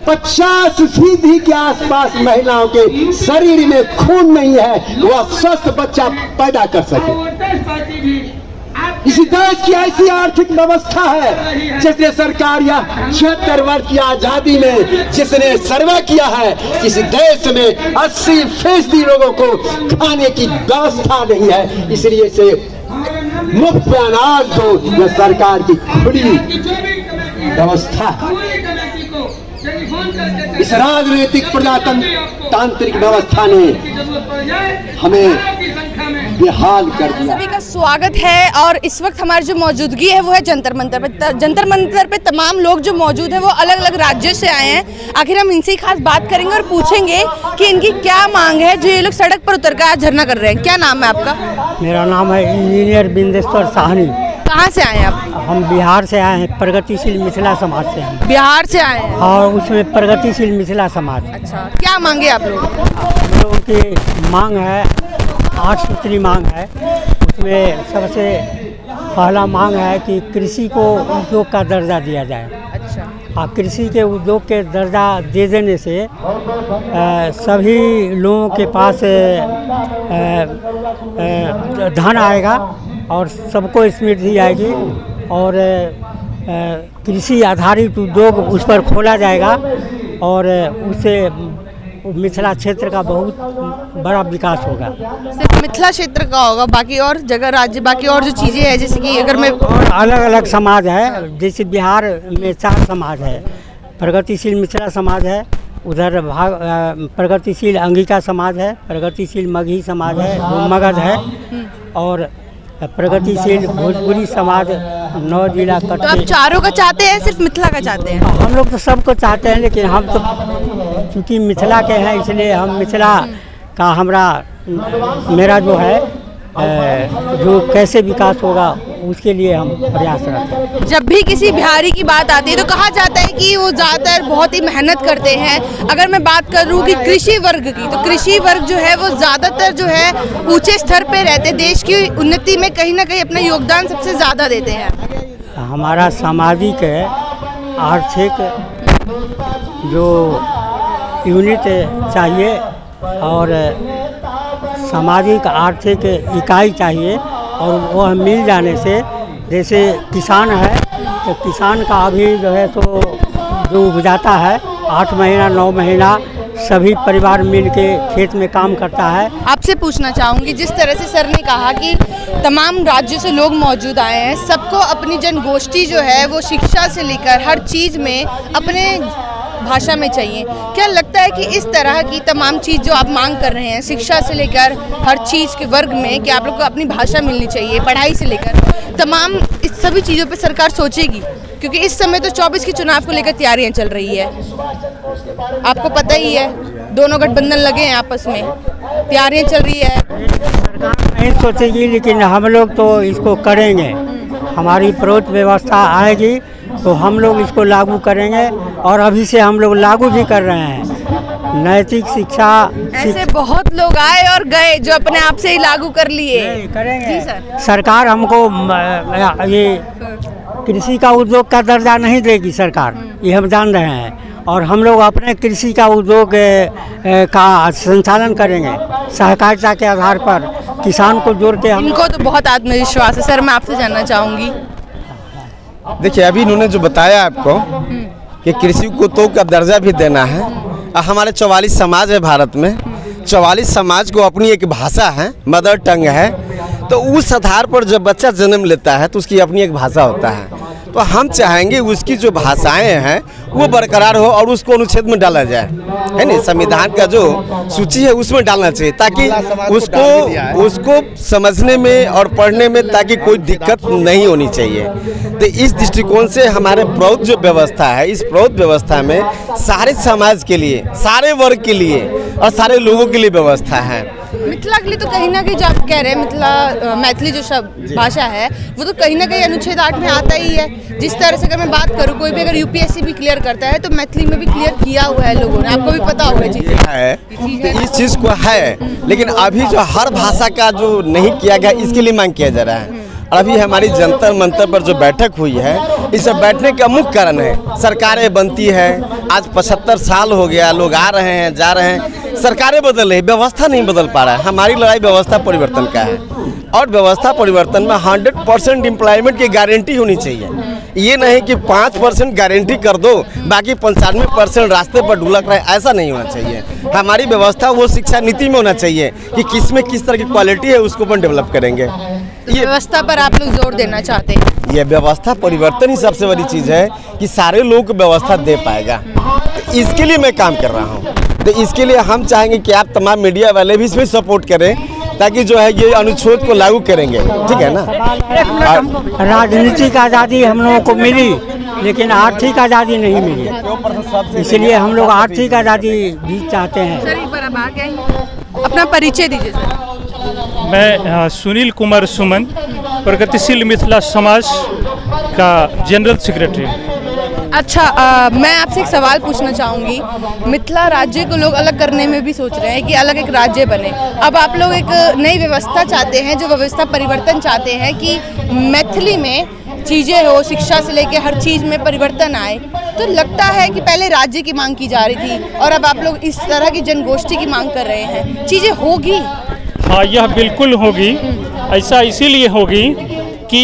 50% के आसपास महिलाओं के शरीर में खून नहीं है, वह स्वस्थ बच्चा पैदा कर सके। इसी देश की ऐसी आर्थिक व्यवस्था है जिसने सरकार या 76 वर्ष की आजादी में जिसने सर्वे किया है, इस देश में 80% लोगों को खाने की व्यवस्था नहीं है। इसलिए से मुफ्त अनाज दो, यह सरकार की खुली व्यवस्था है। इस राजनीतिक प्रजातांत्रिक व्यवस्था ने हमें बेहाल कर दिया। सभी का स्वागत है और इस वक्त हमारी जो मौजूदगी है वो है जंतर मंतर पे। जंतर मंतर पे तमाम लोग जो मौजूद हैं वो अलग अलग राज्यों से आए हैं। आखिर हम इनसे ही खास बात करेंगे और पूछेंगे कि इनकी क्या मांग है जो ये लोग सड़क पर उतर कर आज धरना कर रहे हैं। क्या नाम है आपका? मेरा नाम है इंजीनियर बिंदेश्वर साहनी। कहाँ से आए हैं आप? हम बिहार से आए हैं, प्रगतिशील मिथिला समाज से हैं। बिहार से आए हैं और उसमें प्रगतिशील मिथिला समाज। अच्छा, क्या मांगे आप लोग? हम लोगों की मांग है 8 सूत्री मांग है। उसमें सबसे पहला मांग है कि कृषि को उद्योग का दर्जा दिया जाए। अच्छा। कृषि के उद्योग के दर्जा दे देने से सभी लोगों के पास धन आएगा और सबको समृद्धि आएगी और कृषि आधारित उद्योग उस पर खोला जाएगा और उससे मिथिला क्षेत्र का बहुत बड़ा विकास होगा। सिर्फ मिथिला क्षेत्र का होगा, बाकी और जगह राज्य बाकी और जो चीज़ें हैं जैसे कि अगर मैं अलग अलग समाज है, जैसे बिहार में 4 समाज है। प्रगतिशील मिथिला समाज है, उधर प्रगतिशील अंगिका समाज है, प्रगतिशील मगही समाज है, वो मगध है और प्रगतिशील भोजपुरी समाज 9 जिला कट। तो आप चारों का चाहते हैं, सिर्फ मिथिला का चाहते हैं? हम लोग तो सबको चाहते हैं, लेकिन हम तो चूँकि मिथिला के हैं इसलिए हम मिथिला का मेरा जो है जो कैसे विकास होगा उसके लिए हम प्रयासरत हैं। जब भी किसी बिहारी की बात आती है तो कहा जाता है कि वो ज़्यादातर बहुत ही मेहनत करते हैं। अगर मैं बात करूँ कि कृषि वर्ग की, तो कृषि वर्ग जो है वो ज़्यादातर जो है ऊंचे स्तर पे रहते, देश की उन्नति में कहीं ना कहीं अपना योगदान सबसे ज़्यादा देते हैं। हमारा सामाजिक आर्थिक जो यूनिट चाहिए और सामाजिक आर्थिक इकाई चाहिए और वह मिल जाने से, जैसे किसान है तो किसान का अभी जो है तो जो उपजाता है 8 महीना 9 महीना सभी परिवार मिल के खेत में काम करता है। आपसे पूछना चाहूँगी, जिस तरह से सर ने कहा कि तमाम राज्यों से लोग मौजूद आए हैं, सबको अपनी जनगोष्ठी जो है वो शिक्षा से लेकर हर चीज़ में अपने भाषा में चाहिए। क्या लगता है कि इस तरह की तमाम चीज़ जो आप मांग कर रहे हैं, शिक्षा से लेकर हर चीज़ के वर्ग में, कि आप लोग को अपनी भाषा मिलनी चाहिए, पढ़ाई से लेकर तमाम इस सभी चीज़ों पे सरकार सोचेगी? क्योंकि इस समय तो 24 के चुनाव को लेकर तैयारियां चल रही है, आपको पता ही है, दोनों गठबंधन लगे हैं आपस में, तैयारियां चल रही है। सरकार नहीं सोचेगी लेकिन हम लोग तो इसको करेंगे। हमारी प्रोत व्यवस्था आएगी तो हम लोग इसको लागू करेंगे और अभी से हम लोग लागू भी कर रहे हैं। नैतिक शिक्षा ऐसे बहुत लोग आए और गए जो अपने आप से ही लागू कर लिए। करेंगे जी सर। सरकार हमको ये कृषि का उद्योग का दर्जा नहीं देगी सरकार, ये हम जान रहे हैं और हम लोग अपने कृषि का उद्योग का संचालन करेंगे सहकारिता के आधार पर, किसान को जोड़ के। इनको तो बहुत आत्मविश्वास है। सर मैं आपसे जानना चाहूँगी, देखिए अभी इन्होंने जो बताया आपको कि कृषि को तो का दर्जा भी देना है। हमारे 44 समाज है भारत में, 44 समाज को अपनी एक भाषा है, मदर टंग है, तो उस आधार पर जब बच्चा जन्म लेता है तो उसकी अपनी एक भाषा होता है। तो हम चाहेंगे उसकी जो भाषाएं हैं वो बरकरार हो और उसको अनुच्छेद में डाला जाए, है ना, संविधान का जो सूची है उसमें डालना चाहिए ताकि उसको समझने में और पढ़ने में ताकि कोई दिक्कत नहीं होनी चाहिए। तो इस दृष्टिकोण से हमारे प्रौढ़ जो व्यवस्था है, इस प्रौढ़ व्यवस्था में सारे समाज के लिए, सारे वर्ग के लिए और सारे लोगों के लिए व्यवस्था है। मिथिला के लिए तो कहीं ना कहीं जो आप कह रहे हैं, मिथिला मैथिली जो शब्द भाषा है वो तो कहीं ना कहीं अनुच्छेद 8 में आता ही है। जिस तरह से अगर मैं बात करूँ, कोई भी अगर यूपीएससी भी क्लियर करता है तो मैथिली में भी क्लियर किया हुआ है लोगों ने, आपको भी पता होगा चीज़ है। तो इस चीज़ को है, लेकिन अभी जो हर भाषा का जो नहीं किया गया इसके लिए मांग किया जा रहा है। अभी हमारी जंतर मंतर पर जो बैठक हुई है, इस बैठने का मुख्य कारण है सरकारें बनती है, आज 75 साल हो गया, लोग आ रहे हैं जा रहे हैं, सरकारें बदल रही, व्यवस्था नहीं बदल पा रहा है। हमारी लड़ाई व्यवस्था परिवर्तन का है और व्यवस्था परिवर्तन में 100% एम्प्लॉयमेंट की गारंटी होनी चाहिए। ये नहीं कि 5% गारंटी कर दो, बाकी 95% रास्ते पर ढुलक रहे, ऐसा नहीं होना चाहिए। हमारी व्यवस्था वो शिक्षा नीति में होना चाहिए कि किस में किस तरह की क्वालिटी है, उसको अपन डेवलप करेंगे। ये व्यवस्था पर आप लोग जोर देना चाहते हैं? ये व्यवस्था परिवर्तन ही सबसे बड़ी चीज़ है कि सारे लोग को व्यवस्था दे पाएगा। तो इसके लिए मैं काम कर रहा हूँ। तो इसके लिए हम चाहेंगे कि आप तमाम मीडिया वाले भी इसमें सपोर्ट करें, ताकि जो है ये अनुच्छेद को लागू करेंगे, ठीक है ना। राजनीतिक आज़ादी हम लोगों को मिली, लेकिन आर्थिक आज़ादी नहीं मिली, इसलिए हम लोग आर्थिक आज़ादी भी चाहते हैं। सर एक बार आप आ गए, अपना परिचय दीजिए सर। मैं सुनील कुमार सुमन, प्रगतिशील मिथिला समाज का जनरल सेक्रेटरी। अच्छा, मैं आपसे एक सवाल पूछना चाहूँगी। मिथिला राज्य को लोग अलग करने में भी सोच रहे हैं कि अलग एक राज्य बने। अब आप लोग एक नई व्यवस्था चाहते हैं, जो व्यवस्था परिवर्तन चाहते हैं कि मैथिली में चीज़ें हो, शिक्षा से लेकर हर चीज़ में परिवर्तन आए। तो लगता है कि पहले राज्य की मांग की जा रही थी और अब आप लोग इस तरह की जनगोष्ठी की मांग कर रहे हैं, चीज़ें होगी? हाँ, यह बिल्कुल होगी। ऐसा इसीलिए होगी कि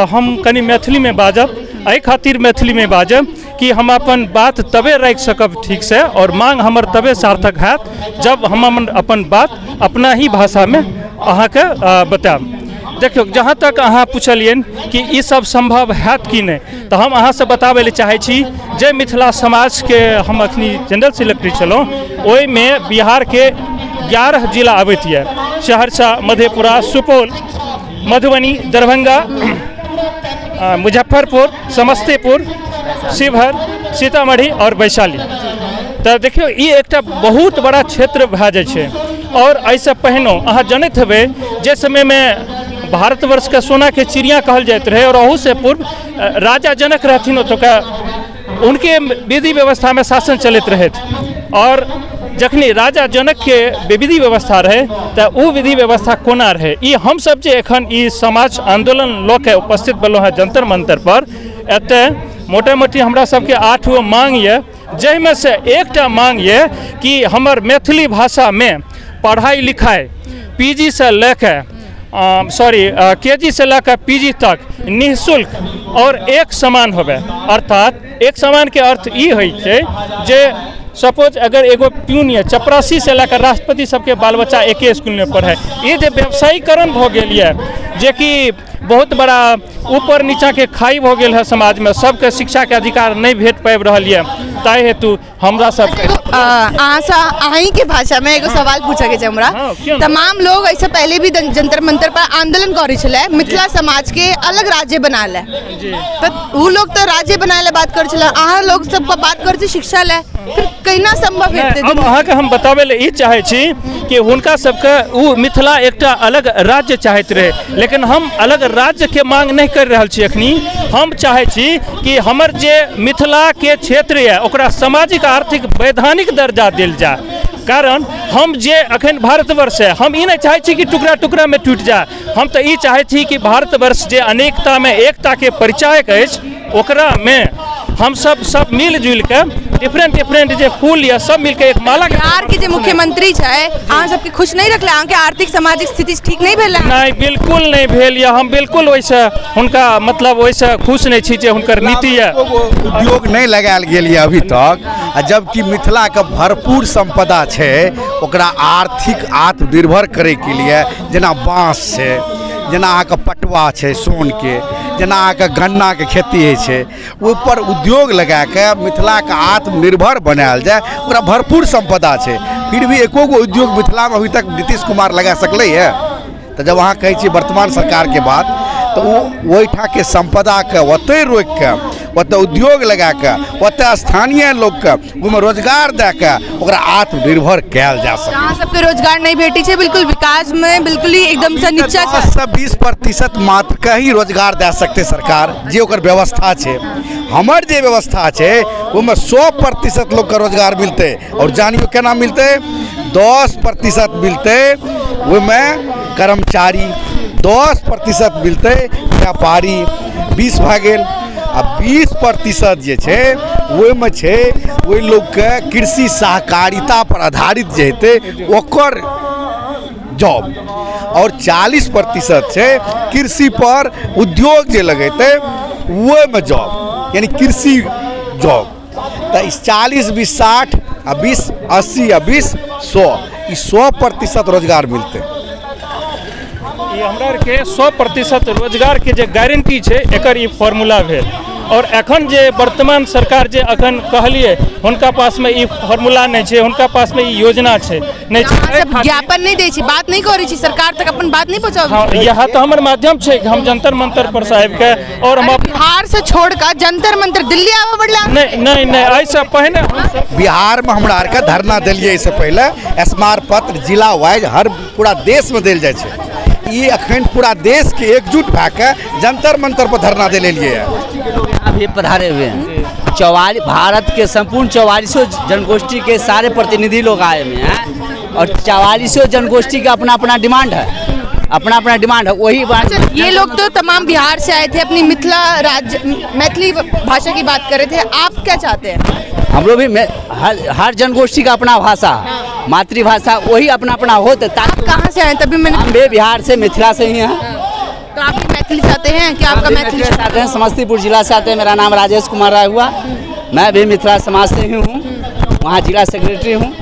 हम कनी मैथिली में बाजब, एहि खातिर मैथिली में बाजब कि हम अपन बात तबे रख सकब ठीक से, और मांग हमर तबे सार्थक हैत जब हम अपन बात अपना ही भाषा में अहाँ के बताब। देखियो, जहाँ तक अहाँ पूछलिए कि ई सब संभव हैत कि नहीं, तो हम अहाँ से बताबै ले चाहे छी जे मिथिला समाज के हम अखनी जनरल सेक्रेटरी छलौं, ओहि में बिहार के 11 जिला आबैत है। सहरसा, मधेपुरा, सुपौल, मधुबनी, दरभंगा, मुजफ्फरपुर, समस्तीपुर, शिवहर, सीतामढ़ी और वैशाली। तो देखियो, ये एक बहुत बड़ा क्षेत्र भए जाइ छै। और ऐसे पहिनो अहाँ जानैत हेबै जे समय में भारतवर्ष के सोना के चिड़िया कहल जाइत रहे, और अहू से पूर्व राजा जनक रहथिन, ओतुका उनके विधि व्यवस्था में शासन चलैत रहैत। और जखनी राजा जनक के विधि व्यवस्था रहे तो वो विधि व्यवस्था कोना रहे, ई हम सब जे एखन ई समाज आंदोलन लऽ के उपस्थित भेलहुँ हैं जंतर मंतर पर, एते मोटा मोटी हमरा सबके 8 गो मांग ये, जाहिमे से एकटा मांग ये कि हमर मैथिली भाषा में पढ़ाई लिखाई पीजी से लेके केजी से लेकर पीजी तक निःशुल्क और एक समान होबे। अर्थात एक समान के अर्थ ई होइ छै जे सपोज अगर एगो प्यून है, चपरासी से लेकर राष्ट्रपति सबके बाल बच्चा एके स्कूल में पढ़े, ये जो व्यवसायीकरण हो गया है, जे कि बहुत बड़ा ऊपर नीचा के खाई हो गया है समाज में, सबके शिक्षा के अधिकार नहीं भेट पाबि रहा है। ताहि हेतु हमरा सब अहीं के भाषा में एगो सवाल पूछे के छै हमरा। तमाम लोग ऐसे पहले भी जंतर मंतर पर आंदोलन करै छलै, मिथिला समाज के अलग राज्य बना ले, तो उ लोग तो राज्य बनाए ले बात करै छलै, अहाँ लोग सब बात करै छी शिक्षा ले, फिर केना संभव हेतै? अब अहाँ के हम बताबै ले ई चाहे छी कि हुनका सबके उ मिथिला एकटा अलग राज्य चाहैत रहे, लेकिन हम अलग राज्य के मांग नहीं कर रहल छी। अखनी हम चाहे छी कि हमर जे मिथिला के क्षेत्र है ओकरा सामाजिक आर्थिक वैधानिक दर्जा देल जाए। कारण हम जे अखन भारतवर्ष है, हम ई नहीं चाहे छी कि टुकड़ा टुकड़ा में टूट जाए। हम तो ई चाहे छी कि भारतवर्ष जे अनेकता में एकता के परिचायक अछि, ओकरा में हम सब मिलजुल के डिफरेंट जे फूल या सब मिलके एक माला के। बिहार के जे मुख्यमंत्री छै, अहाँ सबके खुश नहीं रखले? अहाँ के आर्थिक सामाजिक स्थिति ठीक नहीं भेल? नहीं, बिल्कुल नहीं भेल या। हम बिल्कुल वैसे हुनका मतलब वैसे खुश नहीं छी जे हुनकर नीति है। उद्योग नहीं लगायल गेल है अभी तक, जबकि मिथिला के भरपूर संपदा छै, ओकरा आर्थिक आत्मनिर्भर करे के लिए जेना बाँस छै, जेना अहाँके पटवा छै सोन के, जेना अहाँके गन्ना के खेती होइ छै, ओहिपर उद्योग लगा के मिथिला के आत्मनिर्भर बनायल जाए, ओकरा भरपूर संपदा छै। फिर भी एको गो उद्योग मिथिला में अभी तक नीतीश कुमार लगा सकलै है? तो जब अहाँ कहै छी वर्तमान सरकार के बात, तो ओहिठाम के संपदा के ओतै रोक के, ओतऽ उद्योग लगा के, ओतऽ स्थानीय लोग के ओहिमे रोजगार दे के ओकरा आत्मनिर्भर कयल जा सके। अहाँ सबके रोजगार नहीं भेटी छै, बिल्कुल विकास में बिल्कुल ही एकदम से नीचा 10 से 20% मात्र के ही रोजगार दे सकते सरकार, जे ओकर व्यवस्था छै। हमर जे व्यवस्था छै ओहिमे 100% लोग के रोजगार मिलते, और जानियो केना मिलते? 10% मिलते ओहिमे कर्मचारी, 10% मिलते व्यापारी, 20 भए गेल, आ 20% जे छै ओहिमे छै ओहि लोकके कृषि सहकारिता पर आधारित जे हेतै ओकर जॉब, और 40% छै कृषि पर उद्योग जे लगेतै ओहिमे जॉब, यानी कृषि जॉब। तो इस 40-20-60 आ 20-80 आ 20-100 ई 100% रोजगार मिलते। ये हमरा के 100% रोजगार के जे गारंटी है एकर ई फॉर्मूला भेल। और एखन जे वर्तमान सरकार जे अखन कहलिए हुनका पास में ई फॉर्मूला नहीं है, हुनका पास में ई योजना है नहीं है, सब ज्ञापन नहीं दै छी, बात नहीं करै छी, सरकार तक अपन बात नहीं पहुंचाबै। हाँ, यह तो हमर माध्यम है कि हम जंतर मंतर पर साहब के और हम बिहार से छोड़कर जंतर मंतर दिल्ली आवा पड़ला। नहीं ऐसा पहले बिहार में हमरा आर के धरना दिलिए, इससे पहले स्मारक पत्र जिला वाइज हर पूरा देश में दिल जाए छै। ये अखन पूरा देश के एकजुट भए के जंतर मंतर पर धरना दे लिए अभी पधारे हुए हैं। 44 भारत के संपूर्ण 44 जनगोष्ठी के सारे प्रतिनिधि लोग आए हुए हैं और 44 जनगोष्ठी का अपना अपना डिमांड है, अपना अपना डिमांड है। वही ये लोग तो तमाम बिहार से आए थे, अपनी मैथिली भाषा की बात कर रहे थे। आप क्या चाहते हैं? हम लोग भी हर जनगोष्ठी का अपना भाषा, मातृभाषा वही अपना अपना होता। आप कहाँ से आए? तभी मैंने हम भी बिहार से, मिथिला से ही हैं। तो आप मैथिली चाहते हैं कि आपका मैथिली चाहते हैं? समस्तीपुर जिला से आते हैं। मेरा नाम राजेश कुमार राय हुआ, मैं भी मिथिला समाज से ही हूँ, वहाँ जिला सेक्रेटरी हूँ।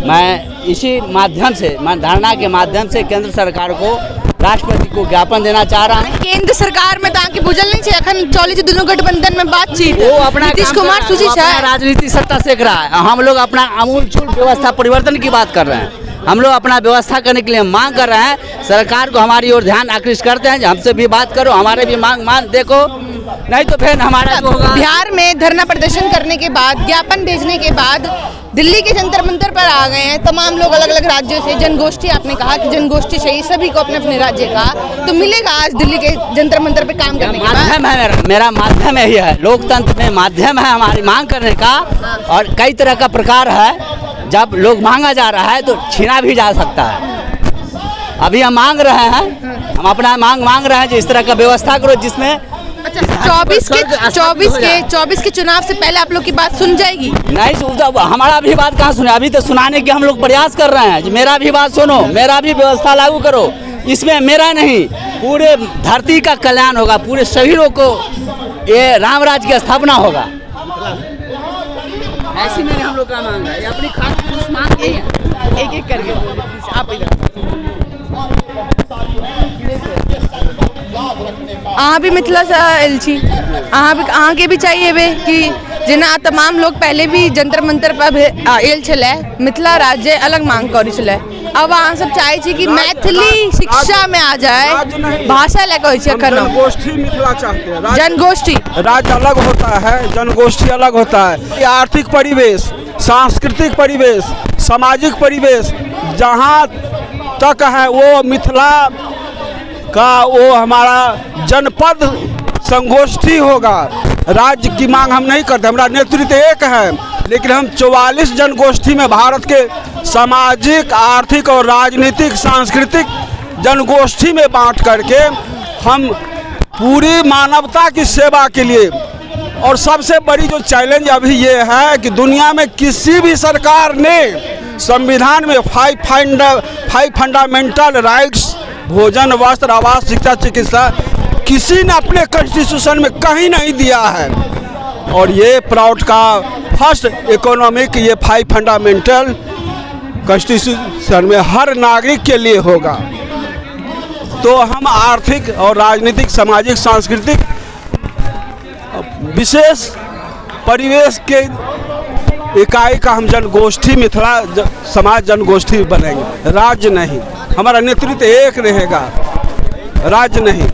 मैं इसी माध्यम से, मैं धरना के माध्यम से केंद्र सरकार को, राष्ट्रपति को ज्ञापन देना चाह रहा हूँ। केंद्र सरकार में ताकि बुझल नहीं है, अखन चौली दोनों गठबंधन में बातचीत वो अपना नीतीश कुमार सुशील राजनीति सत्ता सेक रहा है। हम लोग अपना आमूलचूल व्यवस्था परिवर्तन की बात कर रहे हैं। हम लोग अपना व्यवस्था करने के लिए मांग कर रहे हैं। सरकार को हमारी ओर ध्यान आकृष्ट करते हैं, हमसे भी बात करो, हमारे भी मांग देखो, नहीं तो फिर हमारा होगा। बिहार में धरना प्रदर्शन करने के बाद, ज्ञापन भेजने के बाद दिल्ली के जंतर मंतर पर आ गए हैं तमाम लोग अलग अलग राज्यों से। जनगोष्ठी, आपने कहा कि जनगोष्ठी चाहिए सभी को अपने अपने राज्य का, तो मिलेगा आज दिल्ली के जंतर मंतर पे काम करने का माध्यम है। मेरा माध्यम यही है, लोकतंत्र में माध्यम है हमारी मांग करने का। और कई तरह का प्रकार है, जब लोग मांगा जा रहा है तो छीना भी जा सकता है। अभी हम मांग रहे हैं, हम अपना मांग रहे हैं कि इस तरह का व्यवस्था करो जिसमें 24 के चुनाव से पहले आप लोग की बात सुन जाएगी। नहीं, हमारा भी बात कहाँ सुने, अभी तो सुनाने के हम लोग प्रयास कर रहे हैं। मेरा भी बात सुनो, मेरा भी व्यवस्था लागू करो। इसमें मेरा नहीं, पूरे धरती का कल्याण होगा, पूरे सभी लोग को ये राम राज्य की स्थापना होगा। ऐसी मैंने हम लोग का मांग है, अपनी खास मांग यही है। एक करके आप अहाँ भी मिथिला से आयल छी, अहाँ के भी चाहिए बे कि जेना तमाम लोग पहले भी जंतर मंतर पर आयल छले, मिथिला राज्य अलग मांग करी छले, अब अहाँ सब चाहे छी कि मैथिली शिक्षा में आ जाए, भाषा लेकर जनगोष्ठी मिथिला चाहते हैं। जनगोष्ठी राज्य अलग होता है, जनगोष्ठी अलग होता है। आर्थिक परिवेश, सांस्कृतिक परिवेश, सामाजिक परिवेश जहाँ तक है वो मिथिला का, वो हमारा जनपद संगोष्ठी होगा। राज्य की मांग हम नहीं करते, हमारा नेतृत्व एक है, लेकिन हम 44 जनगोष्ठी में भारत के सामाजिक, आर्थिक और राजनीतिक, सांस्कृतिक जनगोष्ठी में बांट करके हम पूरी मानवता की सेवा के लिए। और सबसे बड़ी जो चैलेंज अभी ये है कि दुनिया में किसी भी सरकार ने संविधान में 5 फंडामेंटल राइट्स, भोजन, वस्त्र, आवास, शिक्षा, चिकित्सा, किसी ने अपने कॉन्स्टिट्यूशन में कहीं नहीं दिया है। और ये प्राउड का फर्स्ट इकोनॉमिक, ये 5 फंडामेंटल कॉन्स्टिट्यूशन में हर नागरिक के लिए होगा। तो हम आर्थिक और राजनीतिक, सामाजिक, सांस्कृतिक विशेष परिवेश के इकाई का हम जनगोष्ठी, मिथिला समाज जनगोष्ठी बनेंगे, राज्य नहीं। हमारा नेतृत्व एक रहेगा, राज्य नहीं।